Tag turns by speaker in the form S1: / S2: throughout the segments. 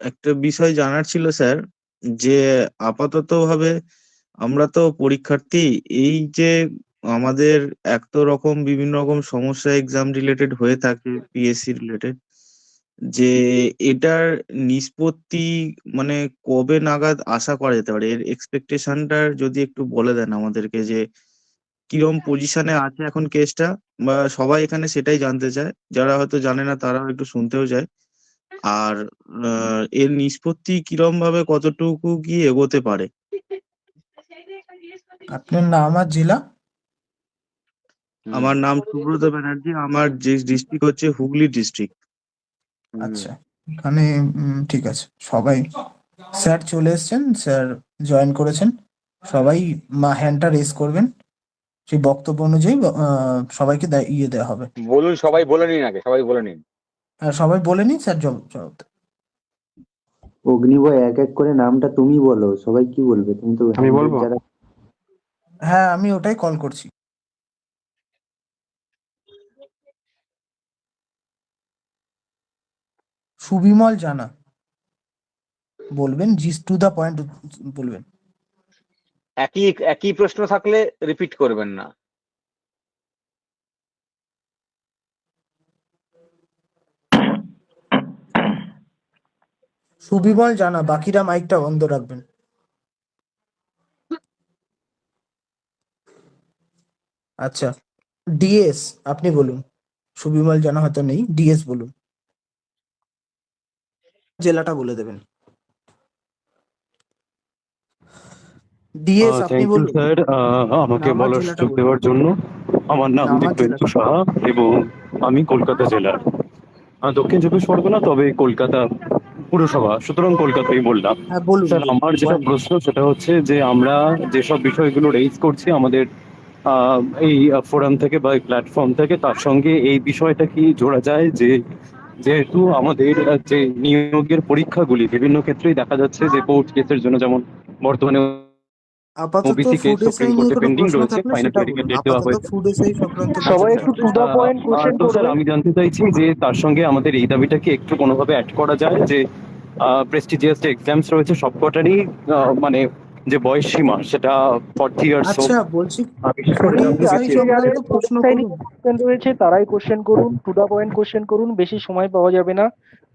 S1: একটা বিষয় জানার ছিল স্যার, যে আপাতত ভাবে আমরা তো পরীক্ষার্থী। এই যে আমাদের এক তো রকম বিভিন্ন রকম সমস্যা এক্সাম রিলেটেড হয়ে থাকে, পিএসসি রিলেটেড, যে এটার নিষ্পত্তি মানে কবে নাগাদ আশা করা যেতে পারে, এর এক্সপেকটেশনটা যদি একটু বলে দেন আমাদেরকে, যে কিরম পজিশনে আছে এখন কেসটা, বা সবাই এখানে সেটাই জানতে চায়, যারা হয়তো জানে না তারাও একটু শুনতেও চায়। আর এর নিষ্পত্তি কিরম ভাবে কতটুকু কি এগোতে পারে।
S2: আপনার নাম আর জেলা?
S1: আমার নাম সুব্রত ব্যানার্জি, আমার যে ডিস্ট্রিক্ট হচ্ছে হুগলি ডিস্ট্রিক্ট।
S2: আচ্ছা, এখানে ঠিক আছে। সবাই স্যার চলে এসেছেন, স্যার জয়েন করেছেন। সবাই হ্যান্ডটা রেজ করবেন, সেই বক্তব্য অনুযায়ী সবাইকে ইয়ে দেওয়া হবে।
S3: বলুন, সবাই বলে নিন, আগে সবাই বলে নিন।
S2: আর সবাই বলে নিন, স্যার জবাব দেন।
S4: অগ্নিভয় এক এক করে নামটা তুমি বলো, সবাই কি বলবে? তুমি তো
S5: আমি বলবো?
S4: যারা
S2: হ্যাঁ, আমি ওটাই কল করছি। সুবিমল জানা বলবেন, জিস টু দা পয়েন্ট বলবেন।
S3: একই একই প্রশ্ন থাকলে রিপিট করবেন না।
S2: সুবিমল জানা, বাকিরা মাইকটা বন্ধ রাখবেন। আচ্ছা, ডিএস আপনি বলুন। সুবিমল জানা হয়তো নেই, ডিএস বলুন, জেলাটা বলে দেবেন। ডিএস আপনি
S5: থ্যাংক ইউ
S2: বলুন।
S5: স্যার, আমাকে
S2: নাম আর
S5: বলার
S2: জেলাটা
S5: সুযোগ
S2: বলুন।
S5: দেওয়ার জন্য। আমার নাম
S2: নাম আর
S5: দিব্যেন্দু
S2: জেলাটা।
S5: সাহা এবং আমি কলকাতা জেলার দক্ষিণ চব্বিশ পরগনা, তবে কলকাতা পুরসভা, সুতরাং কলকাতাই বললাম।
S2: হ্যাঁ বলুন।
S5: স্যার, আমার যেটা প্রশ্ন সেটা হচ্ছে যে আমরা যেসব বিষয়গুলো রেইজ করছি আমাদের এই ফোরাম থেকে বা এই প্ল্যাটফর্ম থেকে, তার সঙ্গে এই বিষয়টা কি জোড়া যায় যে যেহেতু আমাদের যে নিয়োগের পরীক্ষাগুলি বিভিন্ন ক্ষেত্রেই দেখা যাচ্ছে যে কোর্ট কেসের জন্য, যেমন বর্তমানে
S2: আপাতত
S5: OBC case
S2: food SI
S5: supreme
S2: নিয়ে
S5: কোর্টে
S2: কোনো
S5: পেন্ডিং
S2: প্রশ্ন
S5: রয়েছে,
S2: থাকলে
S5: ফাইনাল
S2: সেটা
S5: মেডিকেল
S2: বলুন।
S5: ডেট দেওয়া
S2: আপাতত
S5: হয়েছে।
S2: ফুড এসআই সংক্রান্ত
S6: সবাই
S2: কিছু
S6: একটু
S2: থাকলে
S6: টু দা পয়েন্ট কোশ্চেন
S5: তো স্যার,
S6: করবেন।
S5: আমি জানতে চাইছি যে তার সঙ্গে আমাদের এই দাবিটা কি একটু কোনোভাবে অ্যাড করা যায়, যে প্রেস্টিজিয়াস যে এক্সামস রয়েছে সবকটারই মানে যে বয়স সীমা সেটা 40 ইয়ার্স হোক।
S2: আচ্ছা বলছি,
S5: বিশেষ করে
S2: ফুড
S5: জানতে
S2: এসআই
S5: চাইছি
S2: সংক্রান্ত প্রশ্ন করুন।
S6: কোশ্চেন রয়েছে তারাই কোশ্চেন করুন, টু দা পয়েন্ট কোশ্চেন করুন, বেশি সময় পাওয়া যাবে না।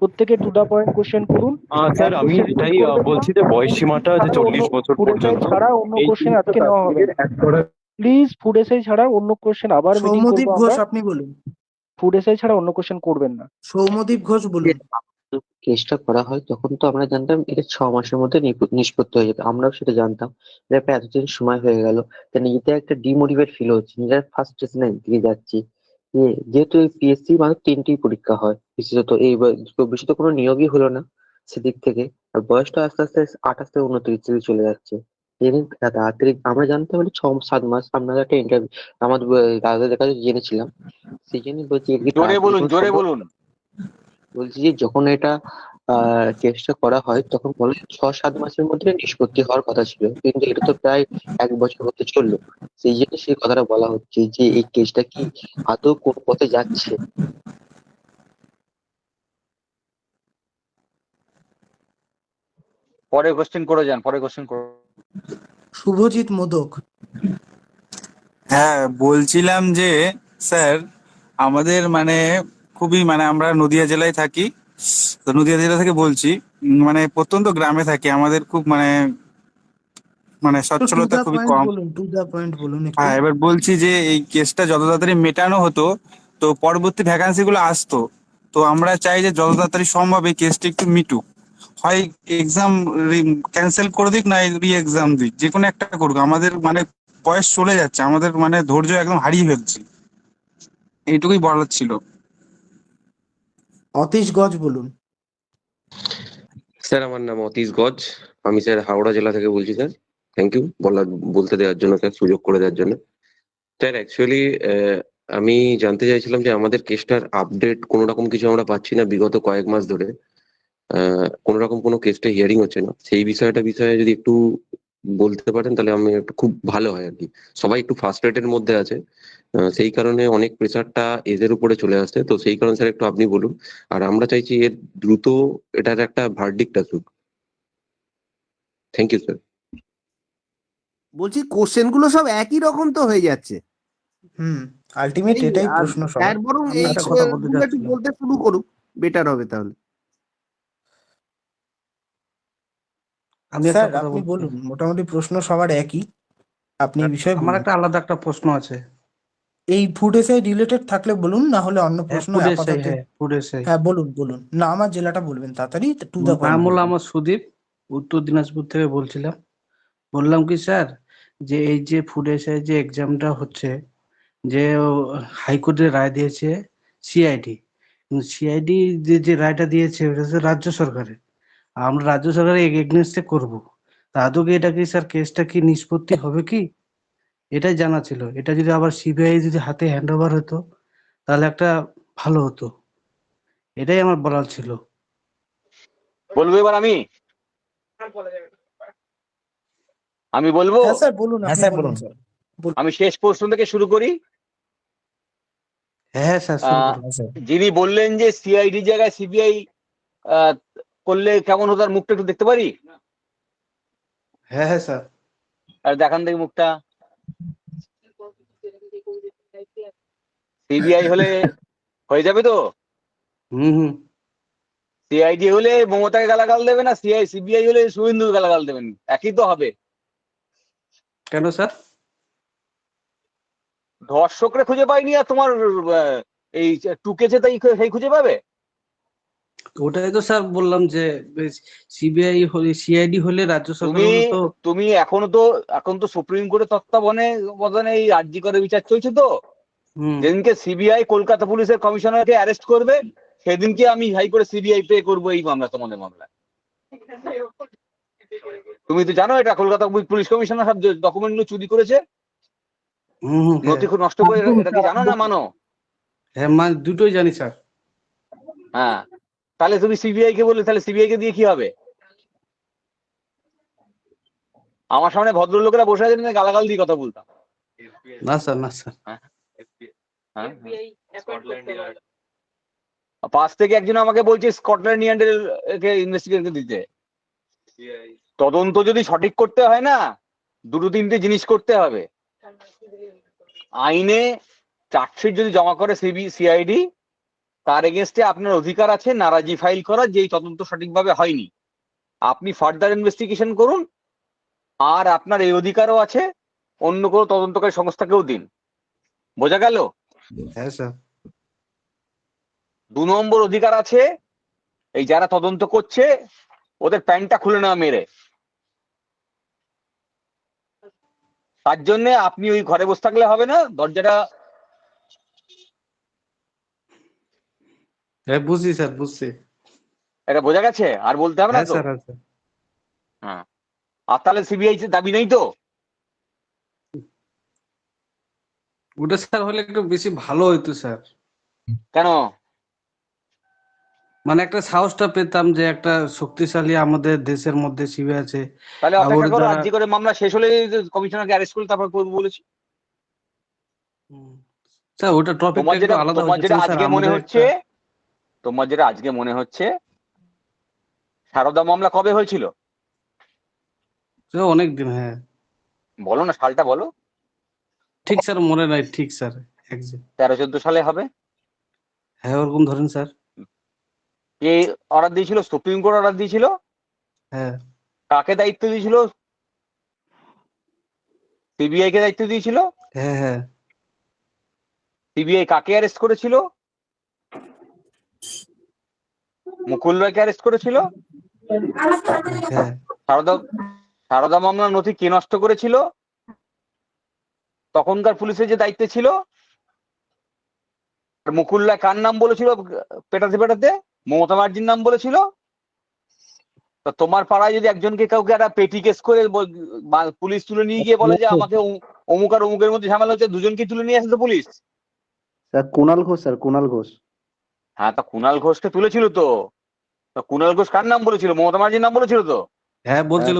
S6: প্রত্যেকে টু দা পয়েন্ট কোশ্চেন করুন।
S5: স্যার,
S6: এক
S5: আমি
S6: question
S5: এটাই
S6: করবেন না।
S5: বলছি যে বয়স সীমাটা যে 40 বছর
S6: ফুড এসআই
S5: পর্যন্ত,
S6: ছাড়া অন্য
S5: এই
S6: কোশ্চেন আজকে
S5: জিনিসটা
S6: নেওয়া হবে না।
S5: অ্যাড করা।
S6: প্লিজ ফুড এসআই ছাড়া অন্য কোশ্চেন আবার মিটিং
S2: সৌম্যদীপ
S6: করবো
S2: ঘোষ
S6: আমরা।
S2: আপনি বলুন।
S6: ফুড এসআই ছাড়া অন্য কোশ্চেন করবেন না।
S2: সৌম্যদীপ ঘোষ বলুন।
S4: কেসটা করা হয় তখন তো আমরা জানতাম এটা 6 মাসের মধ্যে নিষ্পত্তি হয়ে যেত, আমরাও সেটা জানতাম। এটা প্রায় এতদিন সময় হয়ে গেল, তা নিজেতে একটা ডিমোটিভেট ফিল হচ্ছে, নিজের ফার্স্ট স্টেশনের দিকে যাচ্ছি। যেহেতু এই পিএসসি মানে 3টি পরীক্ষা হয়, বিশেষত এই বিশেষত কোনো নিয়োগই হলো না সেদিক থেকে। আর বয়সটা আস্তে আস্তে 28 থেকে 29 দিকে চলে যাচ্ছে। এদিন তাড়াতাড়ি আমরা জানতাম মানে 6-7 মাস। আপনারা একটা ইন্টারভিউ আমাদের দাদাদের কাছে জেনেছিলাম, সেই জন্য বলছি এদিকে
S3: জোরে
S4: তাড়াতাড়ি
S3: বলুন,
S4: কোনো
S3: জোরে
S4: সম্ভব।
S3: বলুন।
S4: বলছি যে যখন এটা কেসটা করা হয় তখন বলে 6-7 মাসের মধ্যে নিষ্পত্তি হওয়ার কথা ছিল, কিন্তু এটা তো প্রায় 1 বছর হতে চললো। সেই জন্য সেই কথাটা বলা হচ্ছে যে এই কেসটা কি আদৌ কোন পথে যাচ্ছে।
S3: পরে কোশ্চেন করে যান, পরে কোশ্চেন করে।
S2: শুভজিৎ মোদক।
S7: হ্যাঁ, বলছিলাম যে স্যার, আমাদের মানে খুবই মানে আমরা নদিয়া জেলায় থাকি, তো নদিয়া জেলা থেকে বলছি। মানে প্রত্যন্ত গ্রামে থাকি, আমাদের খুব মানে মানে
S2: টু
S7: সচ্ছলতা
S2: দা
S7: খুবই
S2: পয়েন্ট
S7: কম।
S2: বলুন, টু দা পয়েন্ট বলুন একটু।
S7: হ্যাঁ, এবার বলছি যে এই কেসটা যত তাড়াতাড়ি মেটানো হতো তো পরবর্তী ভ্যাকান্সি গুলো আসতো। তো আমরা চাই যে যত তাড়াতাড়ি সম্ভব এই কেসটা একটু মিটুক। হয় এক্সাম ক্যান্সেল করে দিক, না রি এক্সাম দিক, যে কোনো একটা করুক। আমাদের মানে বয়স চলে যাচ্ছে, আমাদের মানে ধৈর্য একদম হারিয়ে ফেলছি। এইটুকুই বলার ছিল।
S2: অতীশ গজ বলুন।
S8: স্যার, আমার নাম অতীশ গজ। আমি স্যার হাওড়া জেলা থেকে বলছি স্যার। থ্যাংক ইউ বলতে দেওয়ার জন্য স্যার, সুযোগ করে দেওয়ার জন্য। স্যার, অ্যাকচুয়ালি আমি জানতে চাইছিলাম যে আমাদের কেসটার আপডেট কোনো রকম কিছু আমরা পাচ্ছি না বিগত কয়েক মাস ধরে। কোনো রকম কোনো কেসটা হিয়ারিং হচ্ছে না, সেই বিষয়ে যদি একটু বলতে পারেন তাহলে আমি একটু খুব ভালো হয় আর কি। সবাই একটু ফার্স্ট্রেটের মধ্যে আছে, সেই কারণে অনেক প্রেসারটা এদের উপরে চলে আসছে। তো সেই কারণে স্যার একটু আপনি বলুন, আর আমরা চাইছি এর দ্রুত এটার একটা ভার্ডিক্ট আসুক। Thank you sir.
S9: বলছি কোশ্চেন গুলো সব একই রকম তো হয়ে যাচ্ছে।
S2: আলটিমেট
S9: এই
S2: এটাই
S9: আর
S2: প্রশ্ন সবার।
S9: স্যার বরং
S6: আমি
S9: এই
S6: একটা কথা বলতে
S9: গুলো একটু
S6: চাচ্ছিলাম।
S9: বলতে শুরু করুক, বেটার হবে তাহলে।
S6: আমি একটা
S2: স্যার
S6: কথা
S2: আপনি
S6: বলতে
S2: বলুন, মোটামুটি প্রশ্ন সবার একই, আপনি এই বিষয়ে
S6: আমার
S2: বলুন।
S6: একটা আলাদা একটা প্রশ্ন আছে।
S2: এই ফুড এসআই রিলেটেড থাকলে বলুন, না হলে অন্য
S6: হ্যাঁ,
S2: প্রশ্ন
S6: ফুড এসআই,
S2: আপাতত।
S6: হ্যাঁ ফুড এসআই।
S2: হ্যাঁ বলুন বলুন, না আমার জেলাটা বলবেন তাড়াতাড়ি, টু দ্য
S6: নাম
S2: পয়েন্ট
S6: হলো
S2: বলবেন।
S6: আমার সুদীপ, উত্তর দিনাজপুর থেকে বলছিলাম। বললাম কি স্যার, যে এই যে ফুড এসআই যে এক্সামটা হচ্ছে, যে হাইকোর্টের রায় দিয়েছে সিআইডি, সিআইডি যে রায়টা দিয়েছে ওটা হচ্ছে রাজ্য সরকারের। আমরা রাজ্য সরকারের এগেনস্টে করবো, তা আদৌ কি এটা কি স্যার কেসটা কি নিষ্পত্তি হবে কি, এটাই জানা ছিল। এটা যদি আবার সিবিআই যদি হাতে হ্যান্ড ওভার হতো তাহলে একটা ভালো হতো, এটাই আমার বলার ছিল।
S3: বলবো এবার আমি বলবো।
S2: হ্যাঁ স্যার বলুন, আপনি বলুন স্যার।
S3: আমি শেষ প্রশ্ন থেকে শুরু করি।
S6: হ্যাঁ স্যার শুরু
S3: আহ,
S6: করুন।
S3: যিনি বললেন যে সিআইডি জায়গায় সিবিআই করলে কেমন হতো, তার মুখটা একটু দেখতে পারি?
S6: হ্যাঁ হ্যাঁ স্যার।
S3: আর দেখান দেখি মুখটা। সিবিআই হলে হয়ে যাবে তো?
S6: হুম।
S3: সিআইডি হলে মমতাকে গালাগাল দেবে না, সিবিআই হলে শুভেন্দুকে গালাগাল দেবেন, একই তো হবে।
S6: কেন স্যার?
S3: ধর্ষকরে খুঁজে পাইনি আর তোমার এই টুকেছে তাই সেই খুঁজে পাবে?
S6: ওটাই তো স্যার বললাম যে সিবিআই হলে সিআইডি হলে রাজ্য সরকার
S3: তুমি
S6: হলে তো।
S3: তুমি এখন তো সুপ্রিম কোর্টের তত্ত্বাবধানে এই আরজি করে বিচার চলছে তো।
S6: হুম।
S3: যেদিনকে সিবিআই কলকাতা পুলিশের কমিশনারকে অ্যারেস্ট করবে সেদিনকে আমি হাইকোর্টে সিবিআই পে করবো এই মামলা, তোমাদের মামলা। তুমি তো জানো এটা কলকাতা পুলিশ কমিশনার সব ডকুমেন্ট গুলো চুরি করেছে,
S6: হুম।
S3: নথি খুব নষ্ট করে, এটা কি জানো না মানো?
S6: হ্যাঁ মানে দুটোই জানি স্যার।
S3: হ্যাঁ, তাহলে তুমি সিবিআই কে বললে, তাহলে সিবিআই কে দিয়ে কি হবে? আমার সামনে ভদ্রলোকেরা বসে আছেন, গালাগাল দিয়ে কথা বলতাম।
S6: না স্যার না স্যার।
S3: পাশ থেকে একজন আমাকে বলছে স্কটল্যান্ড ইয়ার্ডের ইনভেস্টিগেশন দিতে। তদন্ত যদি সঠিক করতে হয় না, দুটো তিনটে জিনিস করতে হবে। আইনে চার্জশিট যদি জমা করে সিআইডি, তার এগেনস্টে আপনার অধিকার আছে নারাজি ফাইল করার, যেই তদন্ত সঠিকভাবে হয়নি। আপনি ফার্দার ইনভেস্টিগেশন করুন, আর আপনার এই অধিকারও আছে অন্য কোনো তদন্তকারী সংস্থাকেও দিন। বোঝা গেল?
S6: হ্যাঁ স্যার।
S3: 2 নম্বর অধিকার আছে এই যারা তদন্ত করছে ওদের প্যান্টটা খুলে নেওয়া মেরে। তার জন্য আপনি ওই ঘরে বসে থাকলে হবে না, দরজাটা।
S6: হ্যাঁ বুঝছি স্যার, বুঝছি।
S3: এটা বোঝা গেছে? আর বলতে হবে না
S6: হ্যাঁ
S3: তো?
S6: স্যার, হ্যাঁ স্যার।
S3: হ্যাঁ। আর তাহলে সিবিআই দাবি নেই তো?
S6: ওটা স্যার হলে একটু বেশি ভালো হইতো স্যার।
S3: কেন?
S6: মানে একটা সাহসটা পেতাম যে একটা শক্তিশালী আমাদের দেশের মধ্যে সিবিআই আছে।
S3: তাহলে
S6: আর
S3: অপেক্ষা
S6: ওর
S3: করো,
S6: দ্বারা
S3: আরজি করে মামলা শেষ হলে কমিশনারকে অ্যারেস্ট করলে তারপর করবো বলেছি।
S6: স্যার ওটা টপিকটা
S3: তোমার
S6: একটু
S3: যেটা
S6: আলাদা
S3: তোমার
S6: হচ্ছে
S3: যেটা
S6: স্যার।
S3: আজকে মনে
S6: আমাদের
S3: হচ্ছে, তোমার যেটা আজকে মনে হচ্ছে, সারদা মামলা কবে হয়েছিল?
S6: অনেক দিন। হ্যাঁ
S3: বলো না, সালটা বলো।
S6: ঠিক স্যার, মনে নাই ঠিক স্যার একজ্যাক্ট।
S3: 13-14 সালে হবে।
S6: হ্যাঁ ওরকম ধরেন স্যার।
S3: কে অর্ডার দিয়েছিল? সুপ্রিম কোর্ট অর্ডার দিয়েছিল।
S6: হ্যাঁ
S3: কাকে দায়িত্ব দিয়েছিল? সিবিআই কে দায়িত্ব দিয়েছিল।
S6: হ্যাঁ হ্যাঁ
S3: সিবিআই কাকে অ্যারেস্ট করেছিল? মুকুল রায়কে অ্যারেস্ট করেছিল।
S6: হ্যাঁ
S3: সারদা মামলার নথি কে নষ্ট করেছিল? তখনকার পুলিশের যে দায়িত্বে ছিল। মুকুল রায় কার নাম বলেছিল পেটাতে? মমতা ব্যানার্জির নাম বলেছিল। তো তোমার পাড়ায় যদি একজনকে কাউকে একটা পেটি কেস করে পুলিশ তুলে নিয়ে গিয়ে বলে যে আমাকে অমুক আর অমুকের মধ্যে ঝামেলা হচ্ছে, দুজনকে তুলে নিয়ে আসে তো police.
S10: Sir Kunal Ghosh, sir Kunal Ghosh.
S3: হ্যাঁ, তা কুণাল ঘোষকে তুলেছিল তো। কুণাল ঘোষ কার নাম বলেছিল? মমতা ব্যানার্জির নাম বলেছিল তো।
S6: হ্যাঁ বলছিল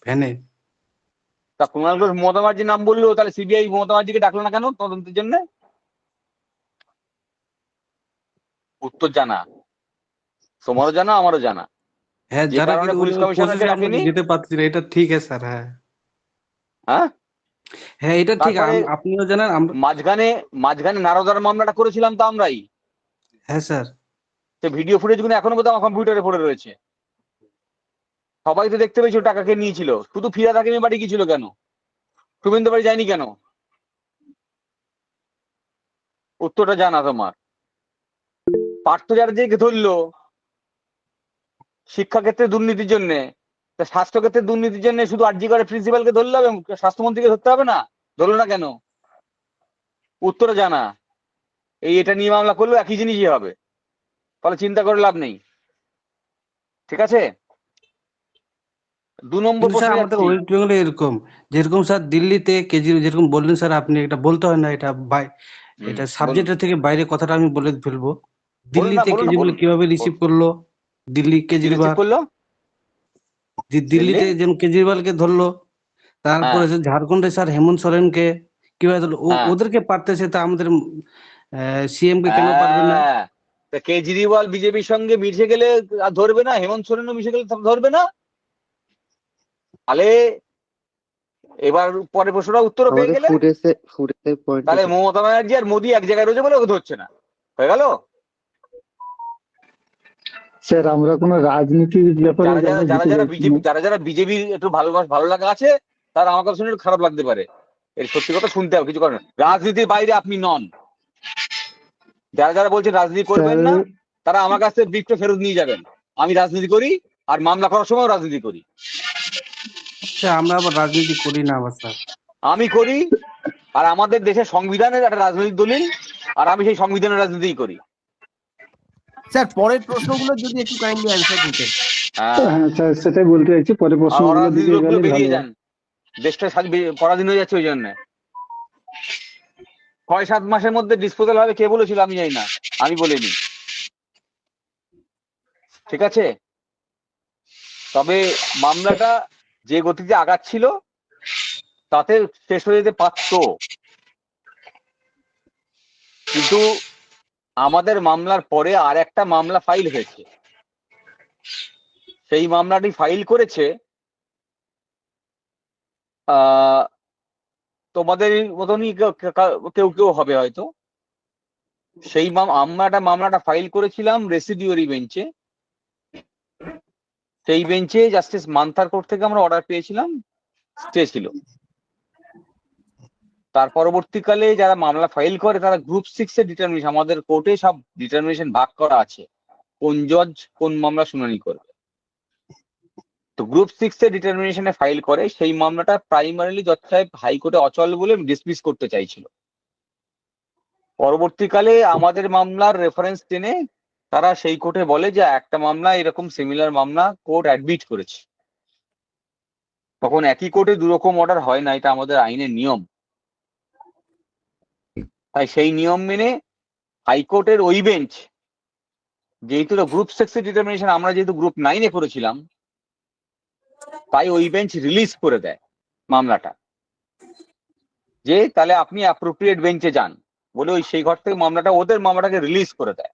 S6: ভ্যানে।
S3: তা কুণাল ঘোষ মমতা ব্যানার্জির নাম বললো, তাহলে সিবিআই মমতা ব্যানার্জিকে ডাকলো না কেন তদন্তের জন্য? উত্তর জানা, তোমারও জানা, আমারও জানা,
S6: হ্যাঁ,
S3: যে
S6: যারা
S3: কারণে
S6: কিন্তু
S3: পুলিশ কমিশনারকে
S6: প্রসেসে আমরা
S3: ডাকেনি।
S6: যেতে পারছি না, এটা ঠিক আছে স্যার। হ্যাঁ
S3: হ্যাঁ,
S6: হ্যাঁ, এটা ঠিক।
S3: তারপরে
S6: আপনিও জানেন আমরা।
S3: মাঝখানে নারদার মামলাটা করেছিলাম তো আমরাই।
S6: হ্যাঁ স্যার।
S3: সে ভিডিও ফুটেজ গুলো এখনো বোধহয় আমার কম্পিউটারে পড়ে রয়েছে। সবাই তো দেখতে পেয়েছিল টাকা কে নিয়েছিল, শুধু ফিরাদ হাকিমের বাড়ি গিয়েছিল কেন? শুভেন্দু বাড়ি যায়নি কেন? উত্তরটা জানা তোমার। পার্থ চ্যাটার্জিকে ধরলো শিক্ষাক্ষেত্রে দুর্নীতির জন্য, স্বাস্থ্যক্ষেত্রে দুর্নীতির জন্য শুধু আরজি করে প্রিন্সিপালকে ধরলে হবে, স্বাস্থ্যমন্ত্রীকে ধরতে হবে না? ধরলো না কেন? উত্তরে জানা। এটা নিয়ে মামলা করলেও একই জিনিসই হবে, ফলে চিন্তা করে লাভ নেই। ঠিক আছে, 2 নম্বর
S6: কিন্তু স্যার
S3: প্রশ্নে
S6: আমাদের
S3: যাচ্ছি।
S6: ওয়েস্ট বেঙ্গলে এরকম, যেরকম স্যার দিল্লিতে কেজরি যেরকম বললেন স্যার আপনি, এটা বলতে হয় না, এটা এটা
S3: বলুন,
S6: সাবজেক্টের থেকে বাইরে কথাটা আমি বলে ফেলবো।
S3: বলুন না,
S6: দিল্লিতে
S3: বলুন না,
S6: কেজরিওয়াল
S3: বলুন।
S6: কিভাবে রিসিভ করলো, দিল্লি
S3: কি রিসিভ
S6: কেজরিওয়াল
S3: করলো?
S6: দিল্লিতে যেমন কেজরিওয়ালকে ধরলো, তারপরে
S3: হ্যাঁ,
S6: স্যার ঝাড়খণ্ডে স্যার হেমন্ত সোরেনকে কিভাবে ধরলো,
S3: হ্যাঁ,
S6: ওদেরকে পারতেছে, তা আমাদের সিএম কে কেন পারবে না?
S3: হ্যাঁ। তা কেজরিওয়াল বিজেপির সঙ্গে মিশে গেলে আর ধরবে না? হেমন্ত সোরেনও মিশে গেলে ধরবে না? তাহলে এবার পরে প্রশ্নটা উত্তরও পেয়ে
S4: আমাদের
S3: গেলে,
S4: ফুটেজের পয়েন্টটা
S3: তাহলে মমতা ব্যানার্জি আর মোদী এক জায়গায় রয়েছে বলে ওকে ধরছে না, হয়ে গেল?
S10: স্যার আমরা কোনো রাজনীতির ব্যাপারে
S3: যারা যারা
S10: আমরা
S3: যারা
S10: যেতে
S3: যারা
S10: চাইছি
S3: বিজেপি
S10: না।
S3: যারা যারা বিজেপির একটু ভালো লাগা আছে, তারা আমার কথা শুনে একটু খারাপ লাগতে পারে, এর সত্যি কথা শুনতে হবে, কিছু করেন না। রাজনীতির বাইরে আপনি নন। যারা যারা বলছেন রাজনীতি করবেন
S10: স্যার
S3: না, তারা আমার কাছ থেকে ব্রিফটা ফেরত নিয়ে যাবেন। আমি রাজনীতি করি, আর মামলা করার সময় রাজনীতি করি।
S6: স্যার আমরা আবার রাজনীতি করি না আবার স্যার।
S3: আমি করি, আর আমাদের দেশের সংবিধানের একটা রাজনৈতিক দলিল, আর আমি সেই সংবিধানের রাজনীতি করি।
S9: স্যার পরের প্রশ্নগুলো যদি একটু কাইন্ডলি অ্যান্সার দিতেন।
S3: হ্যাঁ,
S10: হ্যাঁ স্যার সেটাই বলতে চাইছি, পরে
S3: আর
S10: প্রশ্নগুলো
S3: অরাজনীতির
S10: দিকে
S3: লোকগুলো
S10: গেলে ভালো
S3: বেরিয়ে
S10: হয়।
S3: যান, দেশটা পরাধীন হয়ে যাচ্ছে ওই জন্য। 6-7 মাসের মধ্যে ডিসপোজাল হবে, কে বলেছিল আমি জানি না, আমি বলিনি। ঠিক আছে, তবে মামলাটা যে গতিতে আগাচ্ছিল তাতে শেষ হয়ে যেতে পারত, কিন্তু আমাদের মামলার পরে আর একটা মামলা ফাইল হয়েছে। সেই মামলাটি ফাইল করেছে তোমাদের মতনই কেউ কেউ হবে হয়তো। সেই মামলাটা ফাইল করেছিলাম রেসিডিউরি বেঞ্চে। সেই বেঞ্চে জাস্টিস মান্থার কোর্ট থেকে আমরা অর্ডার পেয়েছিলাম, স্টে ছিল। তার পরবর্তীকালে যারা মামলা ফাইল করে তারা গ্রুপ 6 এর ডিটারমিনেশন, আমাদের কোর্টে সব ডিটারমিনেশন ভাগ করা আছে, কোন জজ কোন মামলা শুনানি করবে। তো গ্রুপ 6 এর ডিটারমিনেশনে ফাইল করে, সেই মামলাটা প্রাইমারিলি জজ সাহেব হাইকোর্টে অচল বলে ডিসমিস করতে চাইছিল। পরবর্তীকালে আমাদের মামলার রেফারেন্স টেনে তারা সেই কোর্টে বলে যে একটা মামলা এরকম সিমিলার মামলা কোর্ট অ্যাডমিট করেছে। তখন একই কোর্টে দুরকম অর্ডার হয় না, এটা আমাদের আইনের নিয়ম। তাই সেই নিয়ম মেনে হাইকোর্টের ওই বেঞ্চ, যেহেতু গ্রুপ 6 এর ডিটারমিনেশন আমরা যেহেতু গ্রুপ 9 এ করেছিলাম, তাই ওই বেঞ্চ রিলিজ করে দেয় মামলাটা, যে তাহলে আপনি অ্যাপ্রোপ্রিয়েট বেঞ্চে যান বলে ওই সেই ঘর থেকে ওদের মামলাটাকে রিলিজ করে দেয়।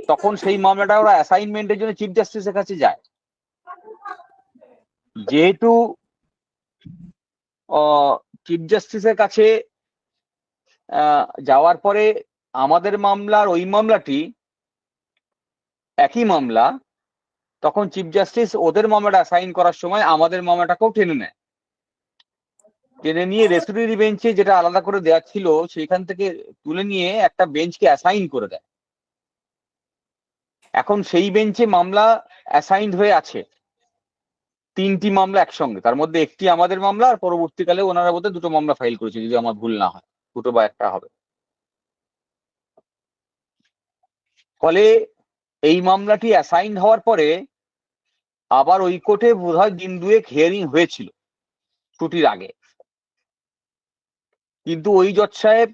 S3: তখন সেই মামলাটা ওরা অ্যাসাইনমেন্টের জন্য চিফ জাস্টিসের কাছে যায়। যেহেতু চিফ জাস্টিসের কাছে যাওয়ার পরে আমাদের মামলার ওই মামলাটি একই মামলা, তখন চিফ জাস্টিস ওদের মামলাটা অ্যাসাইন করার সময় আমাদের মামলাটাকেও টেনে নেয়। টেনে নিয়ে রেসিডিউরি বেঞ্চে যেটা আলাদা করে দেওয়া ছিল সেখান থেকে তুলে নিয়ে একটা বেঞ্চকে অ্যাসাইন করে দেয়। এখন সেই বেঞ্চে মামলা অ্যাসাইন্ড হয়ে আছে 3টি মামলা একসঙ্গে, তার মধ্যে একটি আমাদের মামলা, আর পরবর্তীকালে ওনারা বোধহয় 2টো মামলা ফাইল করেছে যদি আমার ভুল না হয়, 2টো বা 1টা হবে। ফলে এই মামলাটি অ্যাসাইন্ড হওয়ার পরে আবার ওই কোর্টে বোধহয় 1-2 হিয়ারিং হয়েছিল ছুটির আগে, কিন্তু ওই জজ সাহেব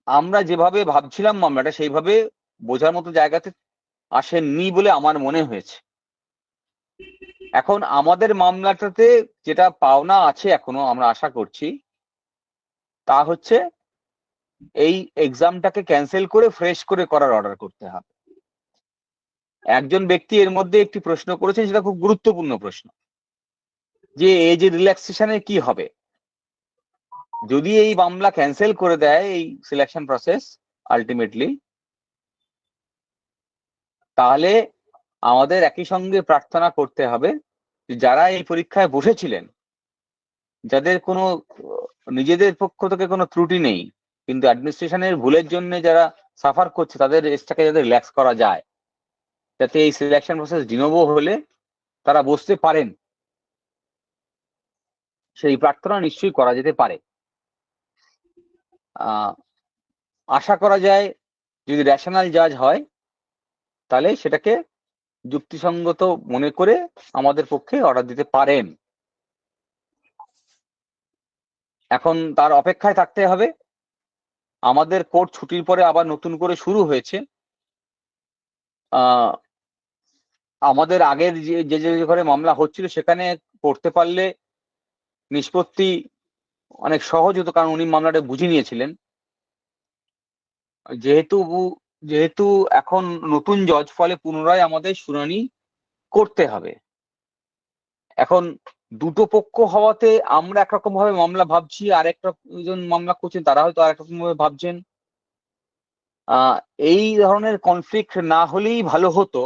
S3: আমরা যেভাবে ভাবছিলাম মামলাটা সেইভাবে বোঝার মতো জায়গাতে আসেননি বলে আমার মনে হয়েছে। এখন আমাদের মামলাটাতে যেটা পাওনা আছে এখনো আমরা আশা করছি তা হচ্ছে এই এক্সামটাকে ক্যান্সেল করে ফ্রেশ করে করার অর্ডার করতে হবে। একজন ব্যক্তি এর মধ্যে একটি প্রশ্ন করেছেন, সেটা খুব গুরুত্বপূর্ণ প্রশ্ন, যে এজ রিল্যাক্সেশনের কি হবে যদি এই মামলা ক্যান্সেল করে দেয় এই সিলেকশন প্রসেস আলটিমেটলি। তাহলে আমাদের একই সঙ্গে প্রার্থনা করতে হবে যে যারা এই পরীক্ষায় বসেছিলেন, যাদের কোনো নিজেদের পক্ষ থেকে কোনো ত্রুটি নেই, কিন্তু অ্যাডমিনিস্ট্রেশনের ভুলের জন্য যারা সাফার করছে, তাদের এজটাকে যাতে রিল্যাক্স করা যায়, যাতে এই সিলেকশন প্রসেস ডিনোভো হলে তারা বসতে পারেন, সেই প্রার্থনা নিশ্চয়ই করা যেতে পারে। আশা করা যায় যদি রেশনাল জাজ হয় তাহলে সেটাকে যুক্তিসঙ্গত মনে করে আমাদের পক্ষে অর্ডার দিতে পারেন। এখন তার অপেক্ষায় থাকতে হবে। আমাদের কোর্ট ছুটির পরে আবার নতুন করে শুরু হয়েছে। আমাদের আগের যে ঘরে মামলা হচ্ছিল সেখানে করতে পারলে নিষ্পত্তি অনেক সহজ হতো, কারণ উনি মামলাটা বুঝে নিয়েছিলেন। যেহেতু এখন নতুন জজ, ফলে পুনরায় আমাদের শুনানি করতে হবে। এখন দুটো পক্ষ হওয়াতে আমরা একরকম ভাবে মামলা ভাবছি, আর একটা জন মামলা করছেন তারা হয়তো আরেক রকম ভাবে ভাবছেন। এই ধরনের কনফ্লিক্ট না হলেই ভালো হতো,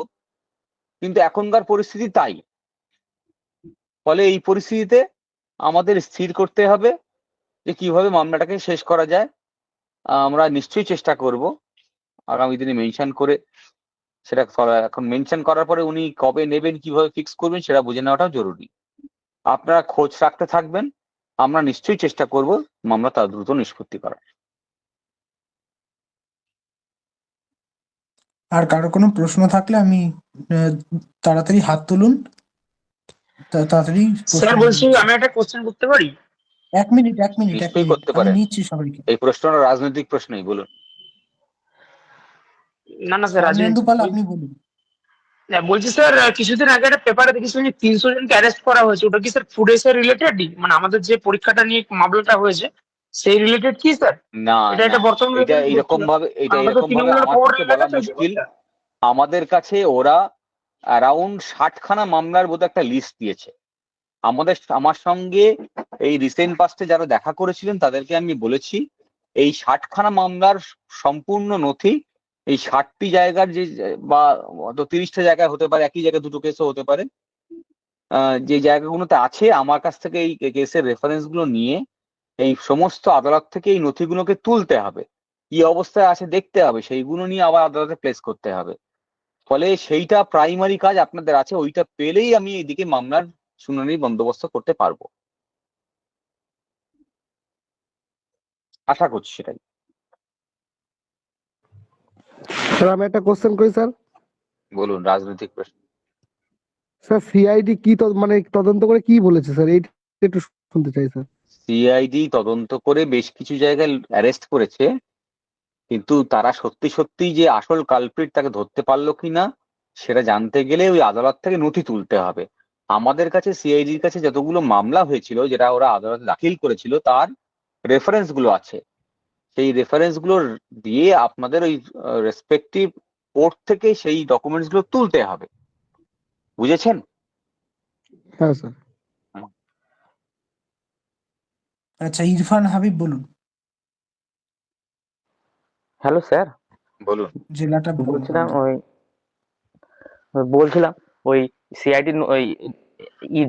S3: কিন্তু এখনকার পরিস্থিতি তাই। ফলে এই পরিস্থিতিতে আমাদের স্থির করতে হবে যে কিভাবে মামলাটাকে শেষ করা যায়। আমরা নিশ্চয়ই চেষ্টা করব আগামী দিনে মেনশন করে সেটা। এখন মেনশন করার পরে উনি কবে নেবেন, কিভাবে ফিক্স করবেন, সেটা বুঝে নেওয়াটাও জরুরি। আপনারা খোঁজ রাখতে থাকবেন, আমরা নিশ্চয়ই চেষ্টা করব মামলা তার দ্রুত নিষ্পত্তি করার।
S2: আর কারো কোনো প্রশ্ন থাকলে আমি তাড়াতাড়ি হাত তুলুন, তাড়াতাড়ি
S11: স্যার বলছি আমি একটা কোশ্চেন করতে পারি?
S2: এক মিনিট
S3: নিশ্চয়ই করতে
S2: আমি
S3: পারেন।
S2: নিচ্ছি সবাইকে।
S3: এই প্রশ্নটা রাজনৈতিক প্রশ্নই, বলুন।
S11: না না স্যার,
S2: রাজেন্দ্র পাল আপনি বলুন।
S11: বলছি স্যার, কিছুদিন আগে একটা পেপারে দেখেছি 300 জনকে অ্যারেস্ট করা হয়েছে। ওটা কি স্যার ফুড এসে রিলেটেড? মানে আমাদের যে পরীক্ষাটা নিয়ে মামলাটা হয়েছে সেই রিলেটেড কি স্যার?
S3: না,
S11: এটা বর্তমান
S3: এটা এরকম ভাবে আমার পক্ষে বলা মুশকিল। আমাদের কাছে ওরা অ্যারাউন্ড 60খানা মামলার বোধহয় একটা লিস্ট দিয়েছে। আমার সঙ্গে এই রিসেন্ট পাস্টে যারা দেখা করেছিলেন তাদেরকে আমি বলেছি এই 60খানা মামলার সম্পূর্ণ নথি, এই 60টি জায়গার যে, বা 30টা জায়গায় হতে পারে, একই জায়গায় দুটো কেসও হতে পারে, যে জায়গাগুলোতে আছে, আমার কাছ থেকে এই কেসের রেফারেন্স গুলো নিয়ে এই সমস্ত আদালত থেকে এই নথিগুলোকে তুলতে হবে, কি অবস্থায় আছে দেখতে হবে, সেইগুলো নিয়ে আবার আদালতে প্লেস করতে হবে। ফলে সেইটা প্রাইমারি কাজ আপনাদের আছে, ওইটা পেলেই আমি এইদিকে মামলার শুনানির বন্দোবস্ত করতে পারবো, আশা করছি সেটাই।
S12: স্যার আমি একটা কোশ্চেন করি স্যার।
S3: বলুন, রাজনৈতিক প্রশ্ন।
S12: স্যার সিআইডি কি মানে তদন্ত করে কি বলেছে স্যার, এইটা একটু শুনতে চাই স্যার।
S3: সিআইডি তদন্ত করে বেশ কিছু জায়গায় অ্যারেস্ট করেছে, কিন্তু তারা সত্যি যে আসল কালপ্রিট তাকে ধরতে পারলো কিনা সেটা জানতে গেলে ওই আদালত থেকে নথি তুলতে হবে। আমাদের কাছে সিআইডির কাছে যতগুলো মামলা হয়েছিল যেটা ওরা আদালতে দাখিল করেছিল তার রেফারেন্স গুলো আছে, সেই রেফারেন্স গুলো দিয়ে আপনাদের ওই রেসপেক্টিভ কোর্ট থেকে সেই ডকুমেন্টস গুলো তুলতে হবে, বুঝেছেন?
S12: হ্যাঁ স্যার।
S2: আচ্ছা, ইরফান হাবিব বলুন।
S4: হ্যালো স্যার,
S3: বলুন।
S2: জেলাটা
S4: বলছিলাম ওই সিআইডি ওই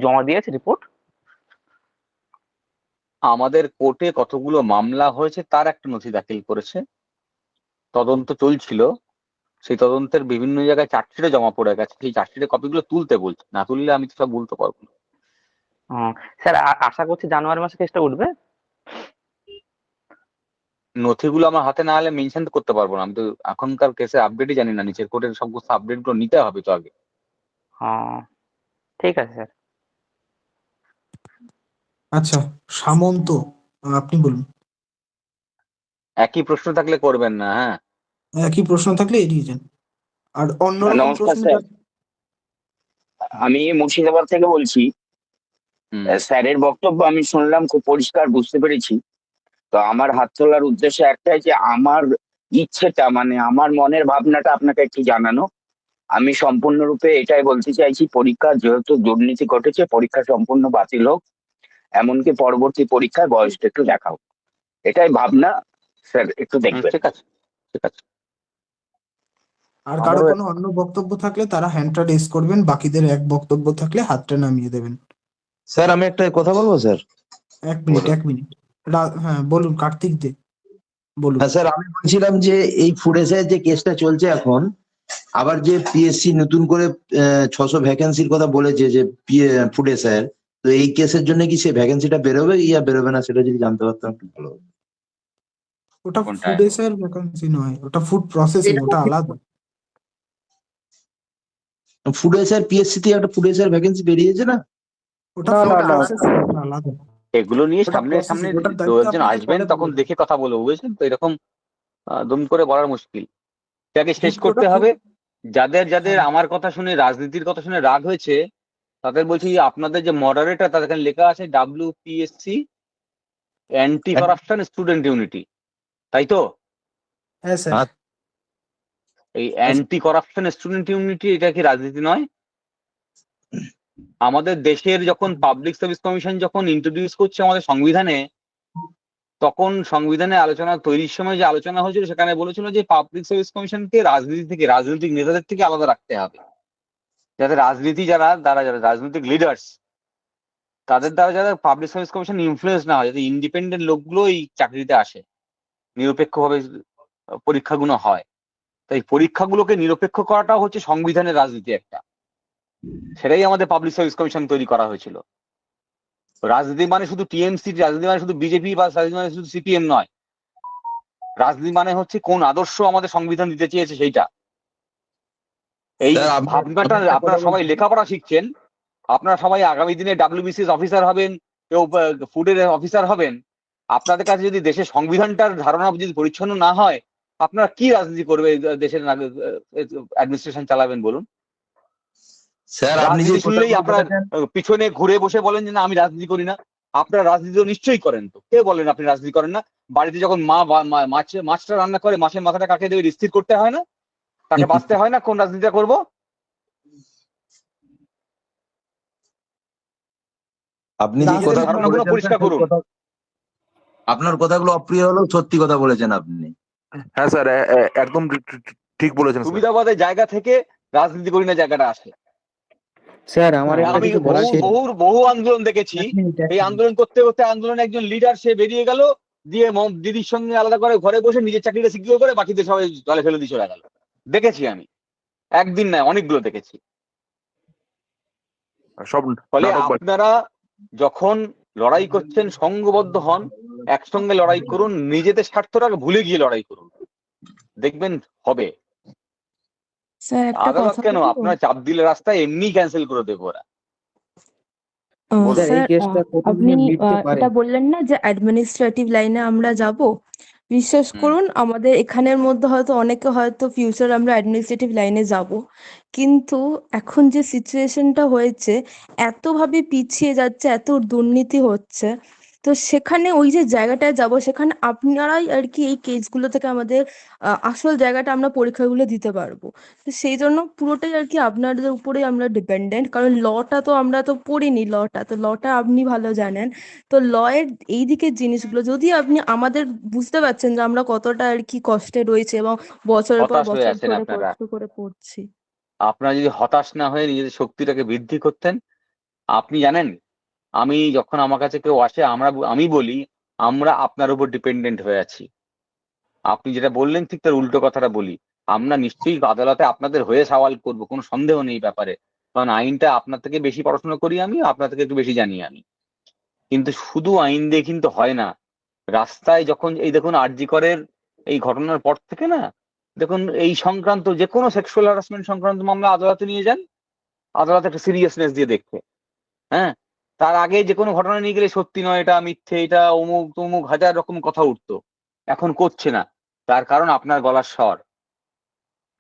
S4: জমা দিয়েছে রিপোর্ট?
S3: আমাদের কোর্টে কতগুলো মামলা হয়েছে তার একটা নথি দাখিল করেছে, তদন্ত চলছিল, সেই তদন্তের বিভিন্ন জায়গায় চার্জশিটে জমা পড়ে গেছে, সেই চার্জশিটের কপিগুলো তুলতে বলছে, না তুললে আমি তো সব বলতে পারবো না।
S4: স্যার আশা করছি জানুয়ারি মাসে কেসটা উঠবে।
S3: নথিগুলো আমার হাতে না হলে মেনশন করতে পারবো না, আমি তো এখনকার কেসের আপডেটই জানি না, নিচের কোর্টের সমস্ত আপডেট গুলো নিতে হবে তো আগে।
S4: ঠিক আছে স্যার।
S2: আচ্ছা, সামন্ত আপনি বলুন।
S3: একই প্রশ্ন থাকলে করবেন না, হ্যাঁ?
S2: একই প্রশ্ন থাকলে এড়িয়ে যান। আর অন্য
S3: নমস্কার
S2: প্রশ্ন
S3: স্যার।
S13: আমি মুর্শিদাবাদ থেকে বলছি। স্যারের বক্তব্য আমি শুনলাম, খুব পরিষ্কার বুঝতে পেরেছি। তো আমার হাত তোলার উদ্দেশ্য একটাই, যে আমার ইচ্ছেটা মানে আমার মনের ভাবনাটা আপনাকে একটু জানানো। আমি সম্পূর্ণরূপে এটাই বলতে চাইছি, পরীক্ষা যেহেতু দুর্নীতি ঘটেছে, পরীক্ষা সম্পূর্ণ বাতিল হোক, এমনকি পরবর্তী পরীক্ষায় বয়সটা একটু দেখা হোক, এটাই ভাবনা। স্যার একটু দেখবেন।
S3: ঠিক আছে, ঠিক আছে।
S2: আর কারো কোনো অন্য বক্তব্য থাকলে তারা হ্যান্ডটা রেজ করবেন, বাকিদের এক বক্তব্য থাকলে হাতটা নামিয়ে দেবেন।
S1: স্যার আমি একটা কথা বলবো স্যার।
S2: এক মিনিট। হ্যাঁ বলুন, কার্তিক দে বলুন।
S14: হ্যাঁ স্যার, আমি বলছিলাম যে এই ফুড এসআই যে কেসটা চলছে এখন, আবার যে পিএসসি নতুন করে 600 ভ্যাকেন্সির কথা বলেছে যে ফুড এসআই, তো এই কেসের জন্য কি সেই ভ্যাকেন্সিটা বেরোবে ইয়া বেরোবে না, সেটা যদি জানতে পারতাম একটু ভালো হতো।
S2: ওটা ফুড এসআইয়ের ভ্যাকান্সি নয়, ওটা ফুড প্রসেসিং, ওটা আলাদা।
S14: ফুড এসআই পিএসসি তে একটা ফুড এসআই ভ্যাকেন্সি বেরিয়েছে না?
S2: ওটা ফুড প্রসেসিং, ওটা আলাদা।
S3: এগুলো নিয়ে
S2: ওটা
S3: সামনে সামনে
S2: প্রসেসিং, ওটার
S3: দু
S2: দায়িত্ব
S3: একজন
S2: আপনাকে
S3: আসবেন,
S2: পরে
S3: তখন
S2: বলবো।
S3: দেখে কথা বলবো, বুঝলেন তো? এরকম দুম করে বলার মুশকিল। এটাকে শেষ
S2: ওটা
S3: করতে
S2: ফুড,
S3: হবে। যাদের যাদের
S2: হ্যাঁ
S3: আমার কথা শুনে, রাজনীতির কথা শুনে রাগ হয়েছে, তাদের বলছি, আপনাদের যে মডারেটর, তাদের এখানে লেখা আছে WPSC anti corruption student unity, তাই তো?
S2: হ্যাঁ স্যার।
S3: এই অ্যান্টি কারাপশন স্টুডেন্ট ইউনিটি, এটা কি রাজনীতি নয়? আমাদের দেশের যখন পাবলিক সার্ভিস কমিশন যখন ইন্ট্রোডিউস করছে আমাদের সংবিধানে, তখন সংবিধানে আলোচনা তৈরির সময় যে আলোচনা হয়েছিল, সেখানে বলেছিল যে পাবলিক সার্ভিস কমিশনকে রাজনীতি থেকে, রাজনৈতিক নেতাদের থেকে আলাদা রাখতে হবে, যাতে যারা রাজনৈতিক লিডার্স, তাদের দ্বারা যারা পাবলিক সার্ভিস কমিশন ইনফ্লুয়েন্স না হয়, যাতে ইন্ডিপেন্ডেন্ট লোকগুলো এই চাকরিতে আসে, নিরপেক্ষভাবে পরীক্ষাগুলো হয়। তাই পরীক্ষাগুলোকে নিরপেক্ষ করাটাও হচ্ছে সংবিধানের রাজনীতি একটা। সেটাই আমাদের পাবলিক সার্ভিস কমিশন তৈরি করা হয়েছিল। রাজনীতি মানে শুধু টিএমসি, রাজনীতি মানে শুধু বিজেপি, বা রাজনীতি মানে শুধু সিপিএম নয়। রাজনীতি মানে হচ্ছে কোন আদর্শ আমাদের সংবিধান দিতে চেয়েছে সেইটা। এই ভাবনাটা, আপনারা সবাই লেখাপড়া শিখছেন, আপনারা সবাই আগামী দিনে WBCS অফিসার হবেন, কেউ ফুডের অফিসার হবেন। আপনাদের কাছে যদি দেশের সংবিধানটার ধারণা যদি পরিচ্ছন্ন না হয়, আপনারা কি রাজনীতি করবে, দেশের অ্যাডমিনিস্ট্রেশন চালাবেন বলুন?
S14: স্যার আপনি যে
S3: রাজনীতি শুনলেই আপনার পিছনে ঘুরে বসে বলেন যে না আমি রাজনীতি করি না। আপনারা রাজনীতি তো নিশ্চয়ই করেন। তো কে বলেন আপনি রাজনীতি করেন না? বাড়িতে যখন মা মাছটা রান্না করে, মাছের মাথাটা কাকে দেবে স্থির করতে হয় না? তাকে বাঁচতে হয় না কোন রাজনীতিটা করবো?
S14: আপনি যে
S3: ধারণাগুলো পরিষ্কার করুন।
S14: আপনার কথাগুলো অপ্রিয় হলেও সত্যি কথা বলেছেন আপনি।
S15: হ্যাঁ স্যার, একদম ঠিক বলেছেন।
S3: সুবিধাবাদের জায়গা থেকে রাজনীতি করি না জায়গাটা আসে।
S4: স্যার আমার
S3: আমি বহু আন্দোলন দেখেছি। এই আন্দোলন করতে করতে আন্দোলনে একজন লিডার সে বেরিয়ে গেল, দিয়ে দিদির সঙ্গে আলাদা করে ঘরে বসে নিজের চাকরিটা সিকিউর করে বাকিদের সবাই জলে ফেলে দিয়ে চলে গেল। দেখেছি আমি, একদিন নয় অনেকগুলো দেখেছি। ফলে আপনারা যখন লড়াই করছেন সংঘবদ্ধ হন, একসঙ্গে লড়াই করুন, নিজেদের স্বার্থটাকে ভুলে গিয়ে লড়াই করুন, দেখবেন হবে। আদালত কেন, আপনার চাপ দিলে রাস্তায় এমনি ক্যান্সেল করে দেবো ওরা।
S16: আপনি এটা বললেন না যে অ্যাডমিনিস্ট্রেটিভ লাইনে আমরা যাব। বিশ্বাস করুন, আমাদের এখানের মধ্যে হয়তো অনেকে হয়তো ফিউচার আমরা অ্যাডমিনিস্ট্রেটিভ লাইনে যাব, কিন্তু এখন যে সিচুয়েশনটা হয়েছে, এতভাবে পিছিয়ে যাচ্ছে, এত দুর্নীতি হচ্ছে, তো সেখানে ওই যে জায়গাটায় যাব, সেখানে আপনারাই আর কি এই কেসগুলো থেকে আমাদের আসল জায়গাটা আমরা পরীক্ষাগুলো দিতে পারবো। তো সেই জন্য পুরোটাই আর কি আপনাদের উপরেই আমরা ডিপেন্ডেন্ট, কারণ লটা তো আমরা তো পড়িনি, লটা আপনি ভালো জানেন। তো লয়ের এই দিকের জিনিসগুলো যদি আপনি আমাদের বুঝতে পারছেন যে আমরা কতটা আর কি কষ্টে রয়েছে এবং বছরের পর
S3: হতাশ হয়ে
S16: বছর
S3: আছেন
S16: ধরে
S3: আপনারা।
S16: কষ্ট করে পড়ছি।
S3: আপনারা যদি হতাশ না হয়ে নিজেদের শক্তিটাকে বৃদ্ধি করতেন। আপনি জানেন, আমি যখন আমার কাছে কেউ আসে, আমি বলি আমরা আপনার উপর ডিপেন্ডেন্ট হয়ে আছি। আপনি যেটা বললেন ঠিক তার উল্টো কথাটা বলি, আমরা নিশ্চয়ই আদালতে আপনাদের হয়ে সওয়াল করবো, কোনো সন্দেহ নেই এই ব্যাপারে। কারণ আইনটা আপনার থেকে বেশি পড়াশোনা করি আমি, আপনার থেকে একটু বেশি জানি আমি। কিন্তু শুধু আইন দিয়ে কিন্তু হয় না। রাস্তায় যখন এই দেখুন আরজি করের এই ঘটনার পর থেকে না, দেখুন এই সংক্রান্ত যে কোনো সেক্সুয়াল হ্যারাসমেন্ট সংক্রান্ত মামলা আদালতে নিয়ে যান, আদালত একটা সিরিয়াসনেস দিয়ে দেখবে। হ্যাঁ, তার আগে যে কোনো ঘটনা নিয়ে গেলে সত্যি নয়, এটা মিথ্যে, এটা অমুক তমুক হাজার রকম কথা উঠতো। এখন করছে না, তার কারণ আপনার গলার স্বর।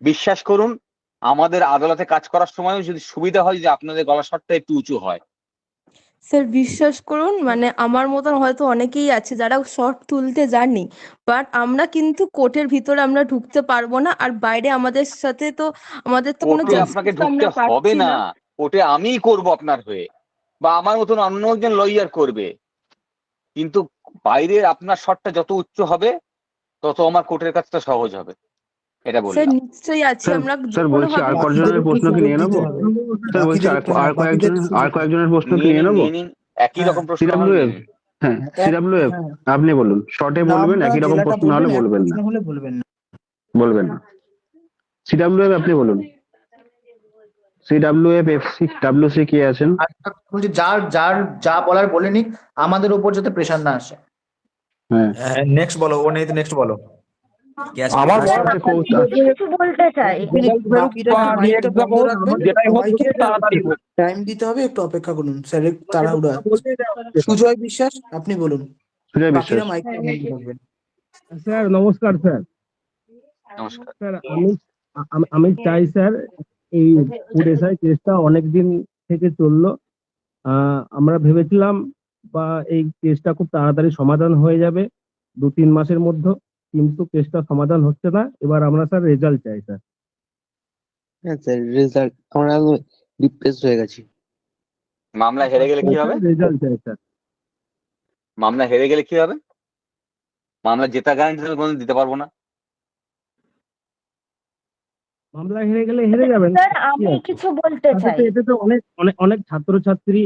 S3: বিশ্বাস করুন, আমাদের আদালতে কাজ করার সময়ও যদি সুবিধা হয় যে আপনাদের গলার স্বরটা একটু উঁচু হয়।
S16: স্যার বিশ্বাস করুন মানে আমার মতন হয়তো অনেকেই আছে যারা শর্ট তুলতে জানি, বাট আমরা কিন্তু কোর্টের ভিতরে আমরা ঢুকতে পারবো না, আর বাইরে আমাদের সাথে তো আমাদের তো কোনো
S3: কোর্টে আপনাকে
S16: জাস্টিস
S3: ঢুকতে
S16: আমরা
S3: হবে
S16: পাচ্ছি
S3: না,
S16: না।
S3: কোর্টে আমিই করব আপনার হয়ে, বা আমার মতন অন্য একজন লয়ার করবে, কিন্তু বাইরের আপনার স্বরটা যত উচ্চ হবে তত আমার কোর্টের কাজটা সহজ হবে, এটা
S16: স্যার
S3: বললাম।
S16: নিশ্চয়ই আছে, আমরা
S17: স্যার
S16: কোনো
S17: বলছি আর
S16: ভাবে
S2: বাকিদের
S17: কয়েকজনের
S2: একটু
S17: প্রশ্ন কি
S2: সুযোগ
S17: নিয়ে
S2: দিতে
S17: নেবো?
S2: হবে।
S17: স্যার বলছি
S2: বাকিদের একটু, হ্যাঁ, বাকিদের
S17: আর
S2: সুযোগ।
S17: কয়েকজনের প্রশ্ন কি
S3: নিয়ে
S17: নিয়ে
S3: নিন
S17: নেবো?
S3: নিয়ে নিন, একই
S2: হ্যাঁ,
S3: রকম প্রশ্ন হয়
S17: সিডাব্লিউএফ,
S3: নিয়ে নিন।
S17: হ্যাঁ
S2: এক,
S17: সিডাব্লিউএফ
S2: হ্যাঁ,
S17: আপনি বলুন, শর্টে বলবেন,
S2: নামটা
S17: একই রকম
S2: জেলাটা
S17: প্রশ্ন হলে
S2: বলবেন, এক
S17: বলবেন
S2: প্রশ্ন
S17: না,
S2: হলে বলবেন না।
S17: বলবেন না। সিডাব্লিউএফ আপনি বলুন, সিডাব্লিউএফ এফসি ডাব্লিউসি কে আছেন?
S2: আচ্ছা, বলছি যার যার যা বলার বলে নিক, আমাদের উপর যাতে প্রেশার না আসে।
S17: হ্যাঁ
S18: নেক্সট বলো, ও নেই তো নেক্সট বলো।
S17: আমার
S16: স্যার
S17: বলার
S16: আমরা কিছু বলতে চাই।
S2: বাকিরা একটু মাইকটা বন্ধ রাখবেন, সবাইকে টাইম দিতে হবে, একটু অপেক্ষা করুন স্যার, একটু তাড়াহুড়ো আছে। সুজয় বিশ্বাস আপনি বলুন,
S17: সুজয়
S2: বাকিরা
S17: বিশ্বাস।
S2: মাইকটা বন্ধ রাখবেন।
S5: স্যার নমস্কার স্যার।
S3: নমস্কার।
S5: স্যার আমি চাই স্যার, এই ফুড এসআই কেসটা অনেকদিন থেকে চললো। আমরা ভেবেছিলাম বা এই কেসটা খুব তাড়াতাড়ি সমাধান হয়ে যাবে 2-3 মাসের মধ্যে, কিন্তু কেসটা সমাধান হচ্ছে না। এবার আমরা স্যার রেজাল্ট চাই স্যার।
S4: হ্যাঁ স্যার, রেজাল্ট আমরা ডিপ্রেস হয়ে গেছি।
S3: মামলা হেরে গেলে কি হবে?
S5: রেজাল্ট চাই স্যার।
S3: মামলা হেরে গেলে কি হবে? মামলা জেতা গ্যারান্টি কোনোদিন দিতে পারবো না।
S5: মামলা হেরে গেলে হেরে যাবেন,
S16: স্যার
S5: কি
S16: আমি
S5: আছে?
S16: কিছু বলতে চাই।
S5: এতে তো অনেক অনেক অনেক ছাত্রছাত্রী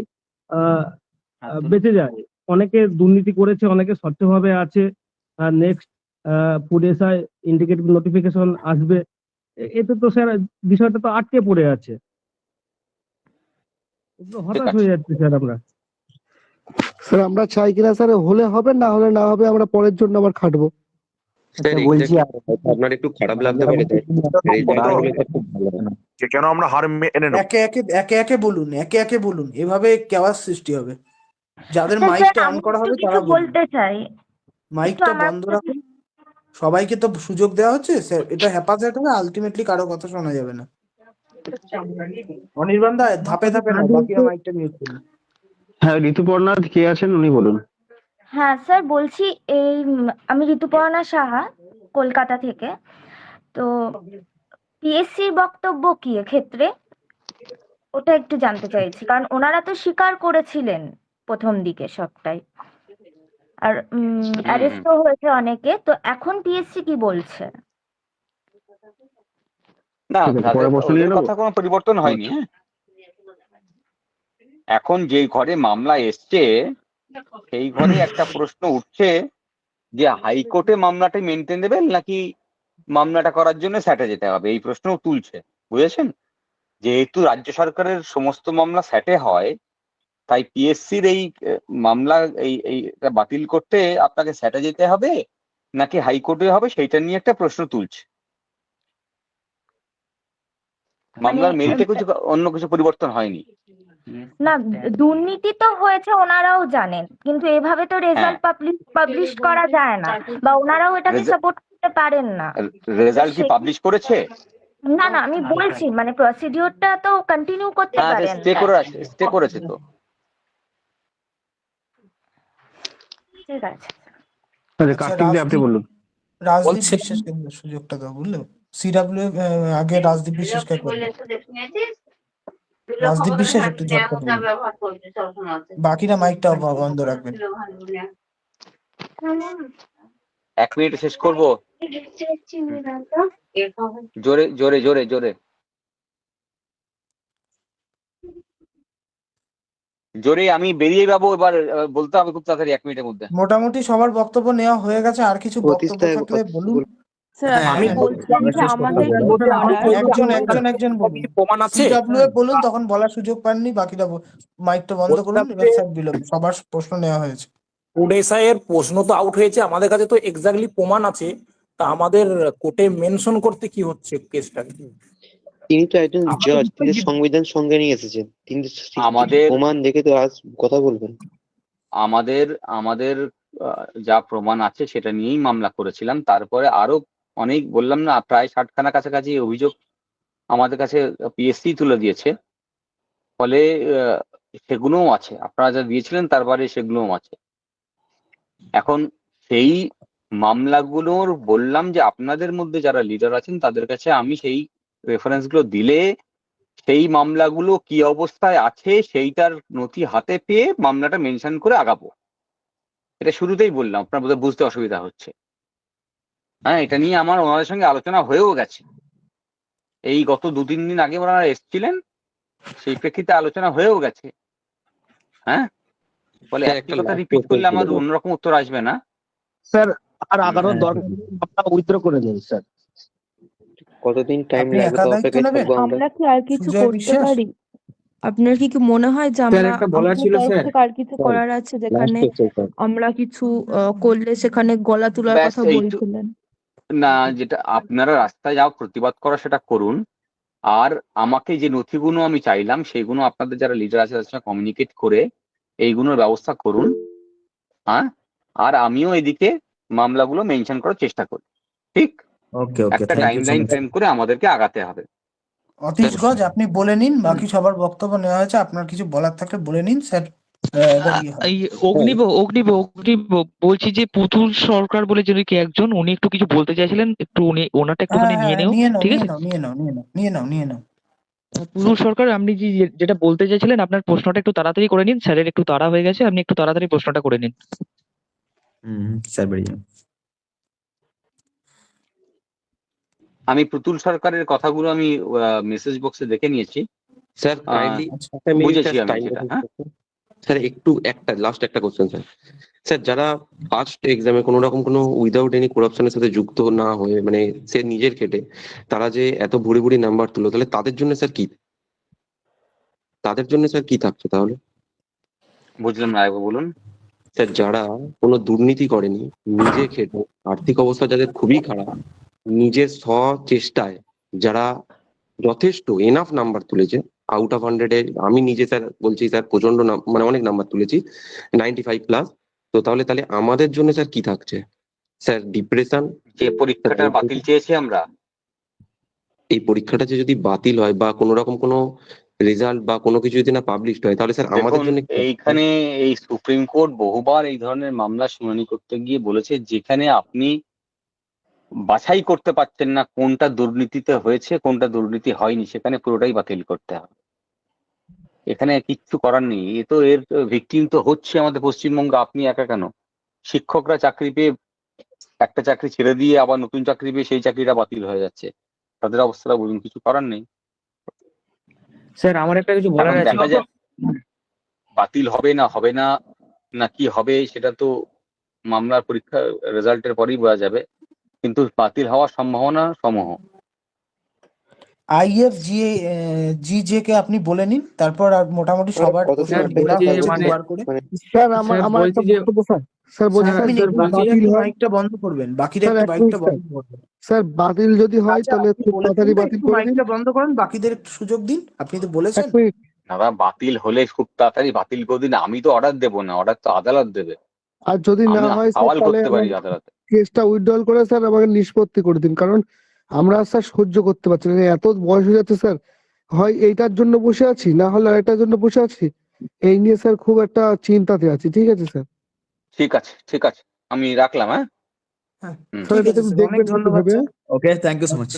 S5: বেঁচে যায়। অনেকে দুর্নীতি করেছে, অনেকে স্বচ্ছভাবে আছে। Next food SI indicative notification আসবে, এতে তো স্যার বিষয়টা তো আটকে পড়ে আছে। একটু হতাশ হয়ে যাচ্ছে স্যার আমরা।
S12: স্যার আমরা চাই কিনা স্যার, হলে হবে, না হলে না হবে, আমরা পরের জন্য আবার খাটবো।
S8: স্যার
S9: বলছি
S8: আপনার একটু খারাপ লাগতে পারে, রেজাল্ট হলে তো খুব ভালো হয়।
S15: কেন আমরা হার এনে নেব?
S2: একে একে বলুন, এভাবে কেওয়াস সৃষ্টি হবে। যাদের
S16: স্যার
S2: মাইকটা অন
S16: আমি
S2: করা হবে
S16: কিছু
S2: তারা বলুন,
S16: বলতে চাই।
S2: মাইকটা
S16: আমার
S2: বন্ধ রাখুন। সবাইকে তো সুযোগ দেওয়া হচ্ছে স্যার, এটা হেফাজত হবে, আলটিমেটলি কারো কথা শোনা যাবে না। অনির্বাণ দা ধাপে ধাপে না, বাকিরা মাইকটা মিউট করুন।
S17: হ্যাঁ ঋতুপর্ণা কে আছেন উনি বলুন।
S16: হ্যাঁ স্যার বলছি, আমি ঋতুপর্ণা সাহা কলকাতা থেকে। তো পিএসসির বক্তব্য কি এক্ষেত্রে, ওটা একটু জানতে চাইছি, কারণ ওনারা তো স্বীকার করেছিলেন প্রথম দিকে সবটাই, আর অ্যারেস্টও হয়েছে অনেকে। তো এখন পিএসসি কি বলছে?
S3: না,
S17: পরের প্রশ্ন নিয়ে
S3: ওদের
S17: নেবো।
S3: কথা কোনো পরিবর্তন হয়নি। হ্যাঁ, এখন যে ঘরে মামলা এসছে সেই ঘরে একটা প্রশ্ন উঠছে যে হাইকোর্টে মামলাটা মেনটেন দেবেন নাকি মামলাটা করার জন্য স্যাটে যেতে হবে, এই প্রশ্ন তুলছে। বুঝেছেন? যেহেতু রাজ্য সরকারের সমস্ত মামলা স্যাটে হয়, তাই পিএসসির এই মামলা এইটা বাতিল করতে আপনাকে স্যাটে যেতে হবে নাকি হাইকোর্টে হবে, সেইটা নিয়ে একটা প্রশ্ন তুলছে। মামলার মেরিটে কিছু অন্য কিছু পরিবর্তন হয়নি।
S16: না, দুর্নীতি তো হয়েছে ওনারাও জানেন, কিন্তু এভাবে তো রেজাল্ট পাবলিশ করা যায় না, বা ওনারাও এটাকে সাপোর্ট করতে পারেন না।
S3: রেজাল্ট কি পাবলিশ করেছে?
S16: না না, আমি বলছি মানে প্রসিডিওরটা তো কন্টিনিউ করতে পারেন।
S3: স্টে করেছে তো।
S16: ঠিক আছে।
S17: আচ্ছা কার্তিক দে আপনি বলুন।
S2: রাজদীপ বিশ্বাসকে সুযোগটা দাও, বুঝলে? সিডাব্লিউ আগে রাজদীপ বিশ্বাসকে করবে। রাজদীপ বিশ্বাস একটু ঝটপট বলুন। বাকিরা মাইকটা বন্ধ রাখবেন।
S3: 1 মিনিটে শেষ করব। জোরে জোরে জোরে জোরে জোরে আমি বেরিয়ে যাবো এবার, বলতে হবে খুব তাড়াতাড়ি 1 মিনিটের মধ্যে।
S2: মোটামুটি সবার বক্তব্য নেওয়া হয়ে গেছে, আর কিছু বক্তব্য থাকলে বলুন।
S16: স্যার আমি বলছিলাম যে আমাদের
S2: একজন বলুন। সিডাব্লিউ বলুন, তখন বলার সুযোগ পাননি, বাকিরা মাইকটা বন্ধ করুন। এবার স্যার বিলম্ব, সবার প্রশ্ন নেওয়া হয়েছে।
S18: ফুড এসআই এর প্রশ্ন তো আউট হয়েছে, আমাদের কাছে তো এক্স্যাক্টলি প্রমাণ আছে, তা আমাদের কোর্টে মেনশন করতে কি হচ্ছে কেসটা?
S4: তিনি তো একজন জাজ, তিনি সংবিধান সঙ্গে নিয়ে এসেছেন, তিনি
S3: আমাদের
S4: প্রমাণ দেখে তো আজ কথা বলবেন।
S3: আমাদের যা প্রমাণ আছে সেটা নিয়েই মামলা করেছিলাম। তারপরে আরো অনেক, বললাম না, প্রায় 60খানা কাছাকাছি অভিযোগ আমাদের কাছে পিএসসি তুলে দিয়েছে, ফলে সেগুলোও আছে, আপনারা যা দিয়েছিলেন তার বাইরে সেগুলোও আছে। এখন সেই মামলাগুলোর বললাম যে আপনাদের মধ্যে যারা লিডার আছেন তাদের কাছে আমি সেই রেফারেন্স গুলো দিলে সেই মামলাগুলো কি অবস্থায় আছে সেইটার নথি হাতে পেয়ে মামলাটা মেনশন করে আগাবো। এটা শুরুতেই বললাম, আপনার বোধহয় বুঝতে অসুবিধা হচ্ছে। হ্যাঁ, এটা নিয়ে আমার ওনাদের সঙ্গে আলোচনা হয়েও গেছে, এই গত 2-3 দিন আগে ওনারা এসেছিলেন, সেই প্রেক্ষিতে আলোচনা হয়েও গেছে। হ্যাঁ, ফলে
S8: স্যার,
S3: একই
S8: একটা
S3: কথা
S8: last
S3: রিপিট
S8: question
S3: করলে আমার
S8: ছিল।
S3: অন্যরকম উত্তর আসবে না।
S12: স্যার আর আগানোর দরকার নেই, আপনারা উইথড্র করে দিন স্যার।
S4: কতদিন টাইম
S2: আপনি
S4: লাগবে
S2: একা
S4: তো
S2: দায়িত্ব
S4: অপেক্ষায়
S2: নেবেন?
S4: থাকবো আমরা?
S16: আমরা কি আর কিছু
S2: সুজয়
S16: করতে
S2: বিশ্বাস?
S16: পারি? আপনার কি মনে হয় যে
S6: স্যার
S16: আমরা
S6: একটা বলার
S16: আমাদের
S6: ছিল
S16: তরফ
S6: স্যার।
S16: থেকে আর কিছু
S8: স্যার,
S16: করার আছে,
S8: লাস্ট
S16: যেখানে
S8: কোয়েশ্চেন স্যার।
S16: আমরা কিছু করলে সেখানে গলা তোলার
S3: ব্যাস
S16: কথা
S3: এইটু
S16: বলছিলেন?
S3: না, যেটা আপনারা রাস্তায় যাও প্রতিবাদ করা সেটা করুন, আর আমাকে যে নথিগুলো আমি চাইলাম সেইগুলো আপনাদের যারা লিডার আছে তাদের সঙ্গে কমিউনিকেট করে এইগুলোর ব্যবস্থা করুন। হ্যাঁ, আর আমিও এদিকে মামলাগুলো মেনশন করার চেষ্টা করি। ঠিক,
S19: ওকে ওকে,
S3: একটা
S19: thank you so
S3: timeline
S19: much.
S3: Frame করে আমাদেরকে আগাতে হবে।
S2: অতীশ গজ আপনি বলে নিন, বাকি সবার বক্তব্য নেওয়া হয়েছে, আপনার কিছু বলার থাকলে বলে নিন স্যার। এবার ইয়ে হবে।
S20: এই অগ্নিব বলছি যে পুতুল সরকার বলে যিনি কি একজন, উনি একটু কিছু বলতে চাইছিলেন, একটু উনি ওনারটা একটুখানি নিয়ে নিও,
S2: নিয়ে নাও
S20: ঠিক
S2: নিয়ে
S20: আছে?
S2: নাও নিয়ে নাও নিয়ে নাও নিয়ে নাও নিয়ে নাও।
S20: পুতুল সরকার, আপনি যেটা বলতে চাইছিলেন আপনার প্রশ্নটা একটু তাড়াতাড়ি করে নিন, স্যারের একটু তাড়া হয়ে গেছে, আপনি একটু তাড়াতাড়ি প্রশ্নটা করে নিন।
S19: স্যার বেরিয়ে
S3: আমি পুতুল সরকারের কথাগুলো আমি মেসেজ বক্সে দেখে নিয়েছি।
S8: স্যার কাইন্ডলি
S3: বুঝেছি আমি সেটা। হ্যাঁ
S8: স্যার, একটু লাস্ট একটা কোশ্চেন স্যার। স্যার, যারা ফার্স্ট এক্সামে কোনো রকম কোনো উইদাউট এনি করাপশনের সাথে যুক্ত না হয়ে, মানে সে নিজের খেটে তারা যে এত ভুড়ি ভুড়ি নাম্বার তুলো, তাহলে তাদের জন্য স্যার কি থাকছে তাহলে?
S3: বুঝলাম না, একবার বলুন।
S8: স্যার, যারা কোনো দুর্নীতি করেনি, নিজে খেটে, আর্থিক অবস্থা যাদের খুবই খারাপ, নিজের স্বচেষ্টায় যারা যথেষ্ট এনাফ নাম্বার তুলেছে, আউট অফ 100-এ আমি নিজে স্যার বলছি স্যার প্রচন্ড মানে অনেক নাম্বার তুলেছি, 95+। তো তাহলে আমাদের জন্য স্যার কি থাকছে? Sir depression?
S3: যে পরীক্ষাটা বাতিল চেয়েছি আমরা,
S8: এই পরীক্ষাটা যে যদি বাতিল হয় বা কোনো রকম কোনো রেজাল্ট বা কোনো কিছু যদি না পাবলিশড হয়, তাহলে স্যার আমাদের
S3: দেখুন
S8: জন্য
S3: এইখানে এই সুপ্রিম কোর্ট বহুবার এই ধরনের মামলা শুনানি করতে গিয়ে বলেছে, যেখানে আপনি বাছাই করতে পারছেন না কোনটা দুর্নীতিতে হয়েছে কোনটা দুর্নীতি হয়নি, সেখানে পুরোটাই বাতিল করতে হবে। এখানে কিচ্ছু করার নেই, এর ভিকটিম তো হচ্ছে আমাদের পশ্চিমবঙ্গে। আপনি একা কেন, শিক্ষকরা চাকরি পেয়ে একটা চাকরি ছেড়ে দিয়ে আবার নতুন চাকরি পেয়ে সেই চাকরিটা বাতিল হয়ে যাচ্ছে, তাদের অবস্থাটা বুঝুন, কিছু করার নেই।
S20: স্যার আমার একটা কিছু বলার আছে।
S3: দেখা যাক বাতিল হবে না না কি হবে, সেটা তো মামলার পরীক্ষা রেজাল্টের পরেই বোঝা যাবে, কিন্তু বাতিল হওয়ার সম্ভাবনা সমূহ।
S2: IFGJ কে আপনি বলে নিন, তারপর আর মোটামুটি সবার প্রশ্ন বলা হয়েছে দুবার করে।
S12: স্যার আমার একটা বক্তব্য স্যার বলছি
S2: স্যার, আপনি
S12: বাতিল হয়
S2: মাইকটা বন্ধ করবেন, বাকিদের একটু মাইকটা বন্ধ করবেন।
S12: স্যার, বাতিল যদি হয় তাহলে খুব তাড়াতাড়ি বাতিল করে দিন।
S2: মাইকটা বন্ধ করেন, বাকিদের একটু সুযোগ দিন, আপনি তো বলেছেন।
S3: দাদা বাতিল হলে খুব তাড়াতাড়ি বাতিল করে দিন, আমি তো অর্ডার দেবো না, অর্ডার তো আদালত দেবে।
S12: আর যদি না হয় স্যার,
S3: সওয়াল
S12: তাহলে
S3: করতে পারি আদালতে।
S12: কেসটা উইথড্রল করে স্যার আমাকে নিষ্পত্তি করে দিন, কারণ আমরা স্যার সহ্য করতে পারছি না, এত বয়স হয়ে যাচ্ছে স্যার, হয় এইটার জন্য বসে আছি, না হলে আরেকটার জন্য বসে আছি, এই নিয়ে স্যার খুব একটা চিন্তাতে আছি। ঠিক আছে স্যার?
S3: ঠিক আছে, আমি রাখলাম। হ্যাঁ
S12: স্যার, এটা একটু দেখবেন
S2: ধন্যবাদ।
S19: ওকে, থ্যাংক ইউ সো মাচ।